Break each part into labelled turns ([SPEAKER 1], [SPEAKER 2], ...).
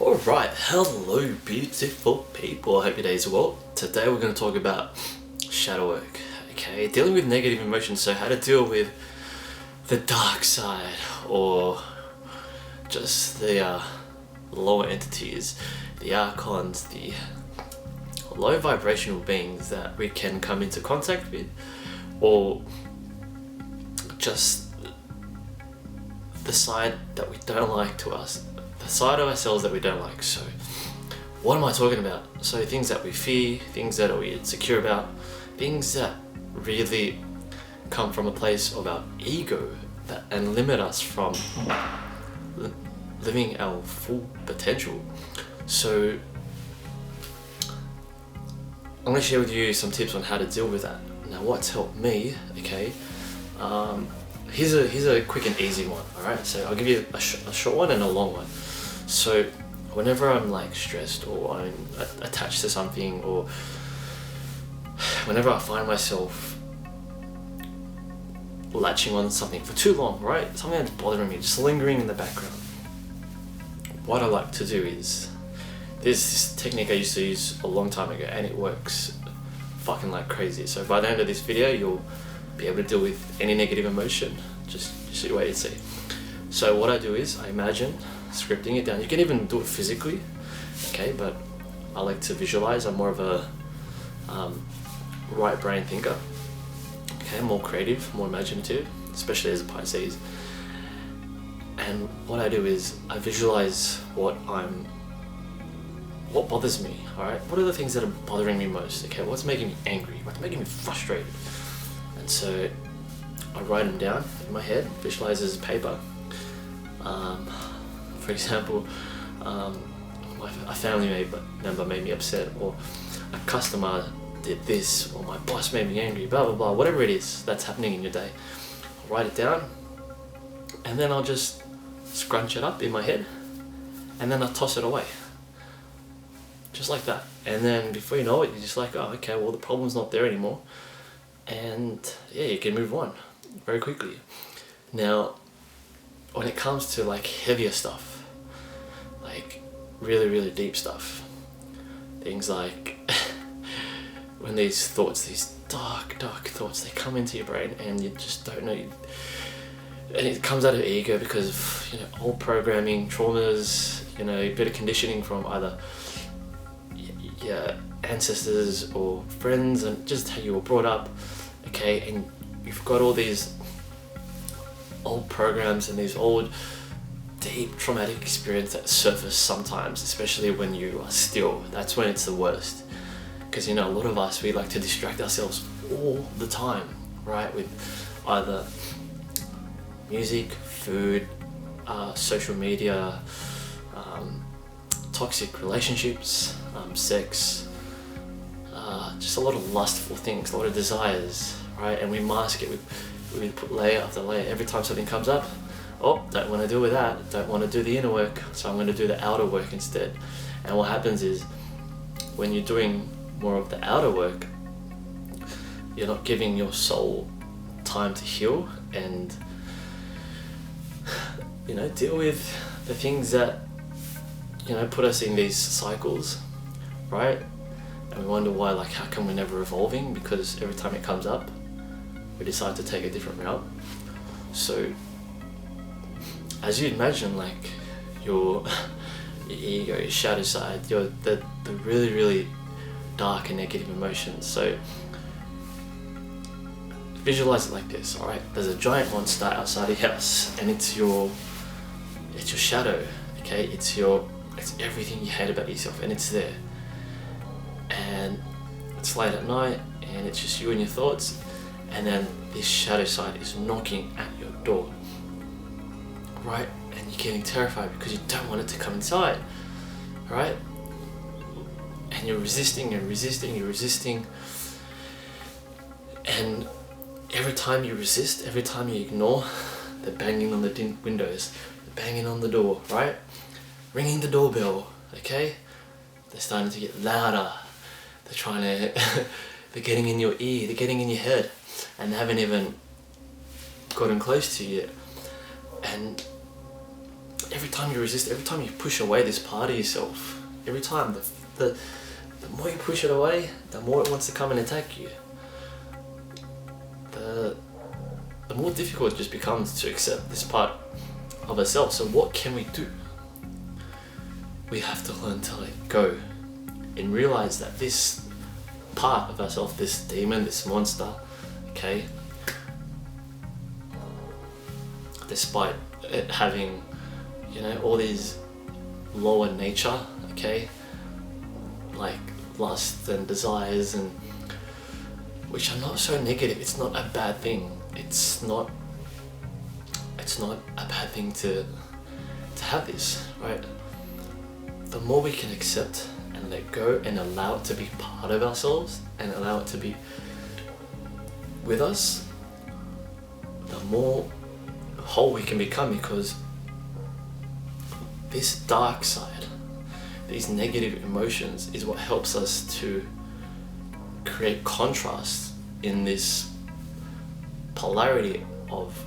[SPEAKER 1] Alright, hello beautiful people, I hope your days are well. Today we're going to talk about shadow work, okay? Dealing with negative emotions, so how to deal with the dark side or just the lower entities, the archons, the low vibrational beings that we can come into contact with, or just the side that we don't like to us, the side of ourselves that we don't like. So what am I talking about? So things that we fear, things that we're insecure about, things that really come from a place of our ego that and limit us from living our full potential. So I'm going to share with you some tips on how to deal with that. Now what's helped me, okay, here's a quick and easy one, alright? So I'll give you a short one and a long one. So whenever I'm like stressed or I'm attached to something, or whenever I find myself latching on something for too long, right? Something that's bothering me, just lingering in the background. What I like to do is, there's this technique I used to use a long time ago and it works fucking like crazy. So by the end of this video, you'll be able to deal with any negative emotion. Just wait and see. So what I do is I imagine scripting it down. You can even do it physically, okay? But I like to visualize. I'm more of a right brain thinker, okay? More creative, more imaginative, especially as a Pisces. And what I do is I visualize what bothers me, alright? What are the things that are bothering me most, okay? What's making me angry? What's making me frustrated? And so I write them down in my head, visualize as paper. For example, a family member made me upset, or a customer did this, or my boss made me angry, blah blah blah, whatever it is that's happening in your day. I'll write it down, and then I'll just scrunch it up in my head, and then I'll toss it away. Just like that. And then before you know it, you're just like, oh, okay, well the problem's not there anymore. And yeah, you can move on very quickly. Now, when it comes to like heavier stuff, like really deep stuff, things like when these thoughts, these dark thoughts, they come into your brain and you just don't know, and it comes out of ego because of, you know, old programming, traumas, you know, a bit of conditioning from either your ancestors or friends, and just how you were brought up, okay? And you've got all these old programs and these old deep traumatic experience that surface sometimes, especially when you are still. That's when it's the worst, because, you know, a lot of us, we like to distract ourselves all the time, right, with either music, food, social media, toxic relationships, sex, just a lot of lustful things, a lot of desires, right? And we mask it, we put layer after layer. Every time something comes up, oh, don't want to deal with that, don't want to do the inner work, so I'm going to do the outer work instead. And what happens is, when you're doing more of the outer work, you're not giving your soul time to heal and, you know, deal with the things that, you know, put us in these cycles, right? And we wonder why, like, how come we're never evolving? Because every time it comes up, we decide to take a different route. So as you imagine, like, your ego, your shadow side, the really dark and negative emotions. So visualize it like this, alright? There's a giant monster outside your house, and it's your shadow, okay? It's everything you hate about yourself, and it's there. And it's late at night, and it's just you and your thoughts, and then this shadow side is knocking at your door, right? And you're getting terrified because you don't want it to come inside, right? And you're resisting, and every time you resist, every time you ignore, they're banging on the windows, they're banging on the door, right? Ringing the doorbell, okay? They're starting to get louder. They're trying to, they're getting in your ear, they're getting in your head, and they haven't even gotten close to you yet. And every time you resist, every time you push away this part of yourself, every time the more you push it away, the more it wants to come and attack you. The more difficult it just becomes to accept this part of ourselves. So what can we do? We have to learn to let go and realize that this part of ourselves, this demon, this monster, okay, despite it having, you know, all these lower nature, okay, like lust and desires, and which are not so negative. It's not a bad thing. It's not a bad thing to have this, right? The more we can accept and let go and allow it to be part of ourselves and allow it to be with us, the more whole we can become, because this dark side, these negative emotions, is what helps us to create contrast in this polarity of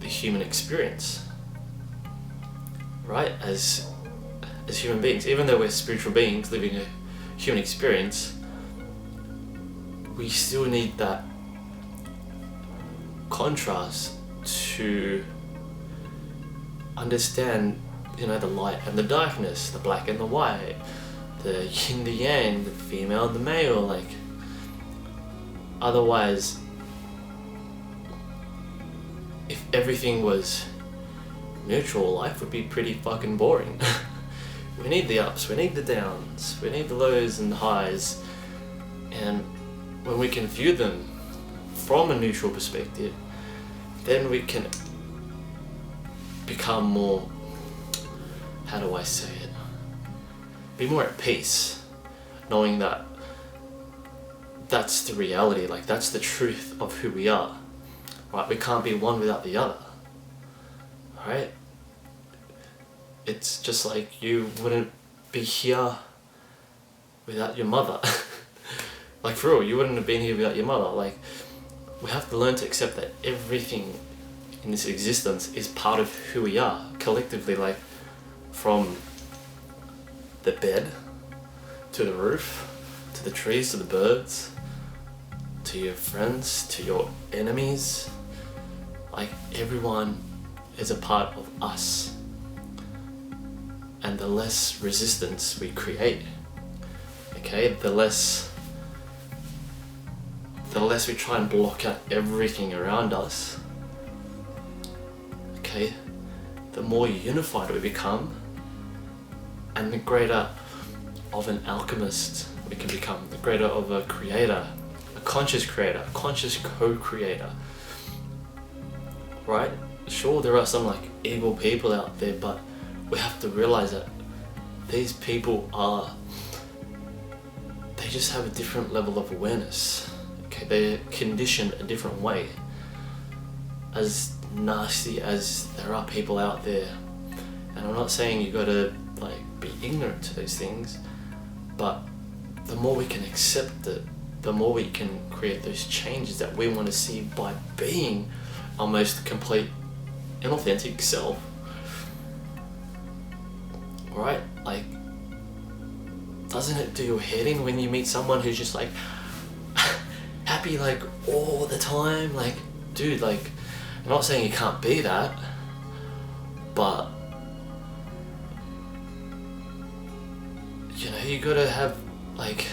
[SPEAKER 1] the human experience, right? As human beings, even though we're spiritual beings living a human experience, we still need that contrast to understand, you know, the light and the darkness, the black and the white, the yin, the yang, the female, the male. Like, otherwise, if everything was neutral, life would be pretty fucking boring. We need the ups, we need the downs, we need the lows and the highs, and when we can view them from a neutral perspective, then we can become more, how do I say it, be more at peace, knowing that that's the reality, like that's the truth of who we are, right? We can't be one without the other, right? It's just like you wouldn't be here without your mother. Like, for real, you wouldn't have been here without your mother. Like, we have to learn to accept that everything in this existence is part of who we are collectively, like from the bed to the roof, to the trees, to the birds, to your friends, to your enemies. Like, everyone is a part of us. And the less resistance we create, okay, the less we try and block out everything around us, okay, the more unified we become, and the greater of an alchemist we can become, the greater of a creator, a conscious co-creator, right? Sure, there are some like evil people out there, but we have to realize that these people they just have a different level of awareness. Okay, they're conditioned a different way. As nasty as there are people out there, and I'm not saying you gotta like be ignorant to those things, but the more we can accept it, the more we can create those changes that we want to see by being our most complete and authentic self. Right? Like, doesn't it do your head in when you meet someone who's just like happy like all the time? Like, dude, like, I'm not saying you can't be that, but you know, you gotta have like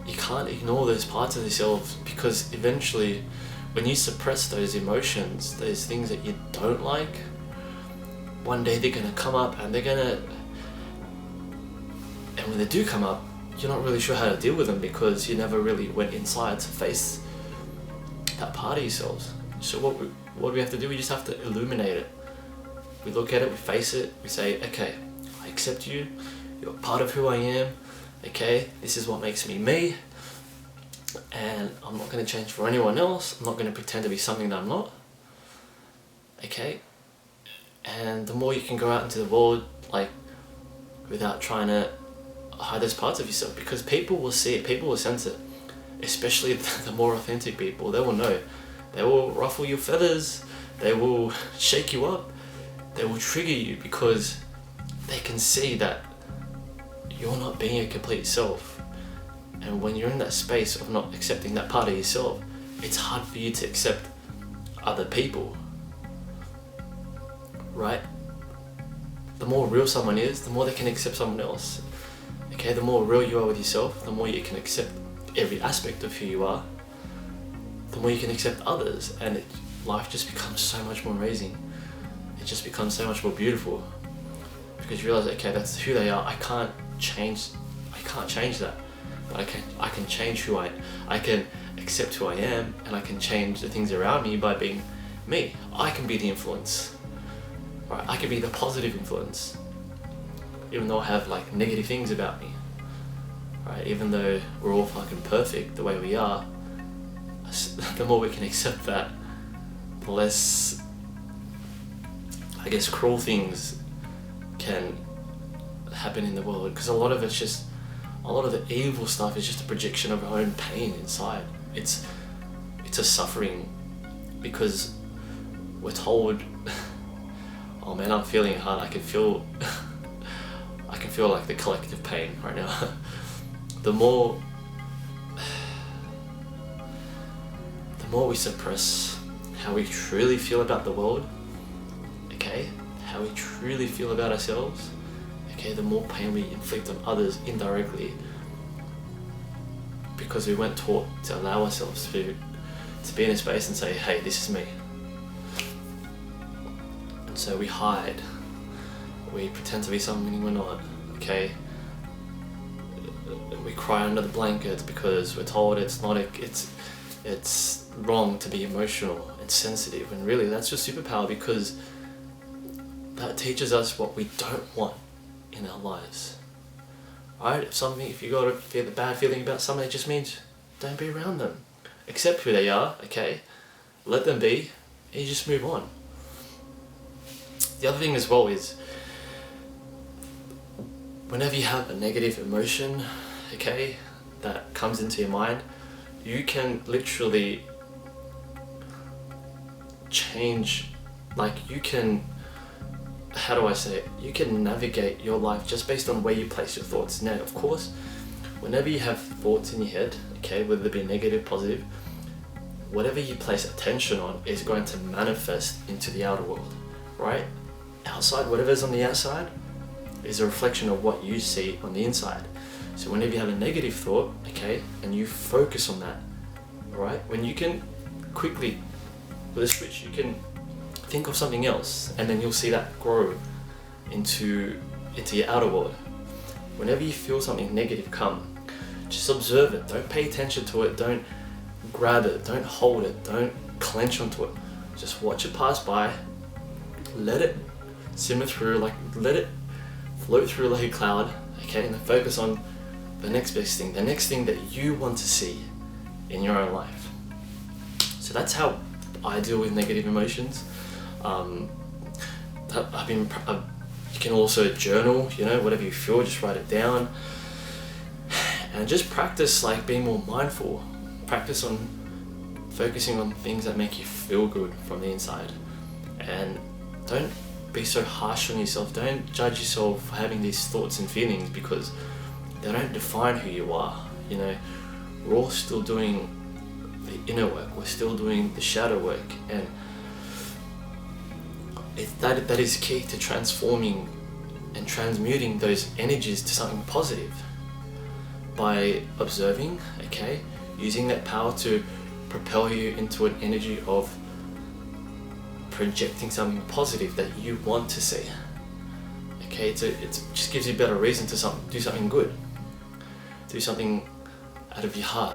[SPEAKER 1] you can't ignore those parts of yourself, because eventually when you suppress those emotions, those things that you don't like, one day they're gonna come up, and when they do come up, you're not really sure how to deal with them because you never really went inside to face that part of yourselves. So what we have to do, we just have to illuminate it. We look at it, we face it, we say, okay, I accept you, you're part of who I am, okay, this is what makes me me, and I'm not going to change for anyone else. I'm not going to pretend to be something that I'm not. Okay? And the more you can go out into the world, like, without trying to hide those parts of yourself, because people will see it, people will sense it. Especially the more authentic people, they will know They will ruffle your feathers, they will shake you up, they will trigger you because they can see that you're not being a complete self. And when you're in that space of not accepting that part of yourself, it's hard for you to accept other people, right? The more real someone is, the more they can accept someone else. Okay, the more real you are with yourself, the more you can accept every aspect of who you are, the more you can accept others, and life just becomes so much more amazing. It just becomes so much more beautiful because you realize, okay, that's who they are. I can't change that, but I can change who I can accept who I am, and I can change the things around me by being me. I can be the influence, right? I can be the positive influence, even though I have like negative things about me, right? Even though we're all fucking perfect the way we are, the more we can accept that, the less, I guess, cruel things can happen in the world, because a lot of the evil stuff is just a projection of our own pain inside. It's a suffering because we're told, oh man, I'm feeling it hard. I can feel like the collective pain right now. The more we suppress how we truly feel about the world, okay, how we truly feel about ourselves, okay, the more pain we inflict on others indirectly, because we weren't taught to allow ourselves to be in a space and say, hey, this is me. And so we hide, we pretend to be something we're not, okay? We cry under the blankets because we're told it's wrong to be emotional and sensitive, and really that's your superpower, because that teaches us what we don't want in our lives, right? If you got a bad feeling about something, it just means don't be around them. Accept who they are, okay? Let them be, and you just move on. The other thing as well is, whenever you have a negative emotion, okay, that comes into your mind, you can literally change, like you can, how do I say it? You can navigate your life just based on where you place your thoughts. Now, of course, whenever you have thoughts in your head, okay, whether they be negative, positive, whatever you place attention on is going to manifest into the outer world, right? Outside, whatever's on the outside is a reflection of what you see on the inside. So whenever you have a negative thought, okay, and you focus on that, right? When you can quickly, with a switch, you can think of something else, and then you'll see that grow into your outer world. Whenever you feel something negative come, just observe it. Don't pay attention to it. Don't grab it. Don't hold it. Don't clench onto it. Just watch it pass by. Let it simmer through, like let it float through like a cloud, okay, and then focus on the next best thing, the next thing that you want to see in your own life. So that's how I deal with negative emotions. You can also journal, you know, whatever you feel, just write it down, and just practice like being more mindful. Practice on focusing on things that make you feel good from the inside, and don't be so harsh on yourself. Don't judge yourself for having these thoughts and feelings, because they don't define who you are. You know, we're all still doing the inner work. We're still doing the shadow work, and that is key to transforming and transmuting those energies to something positive, by observing, okay, using that power to propel you into an energy of projecting something positive that you want to see. Okay, it just gives you a better reason to do something good, do something out of your heart.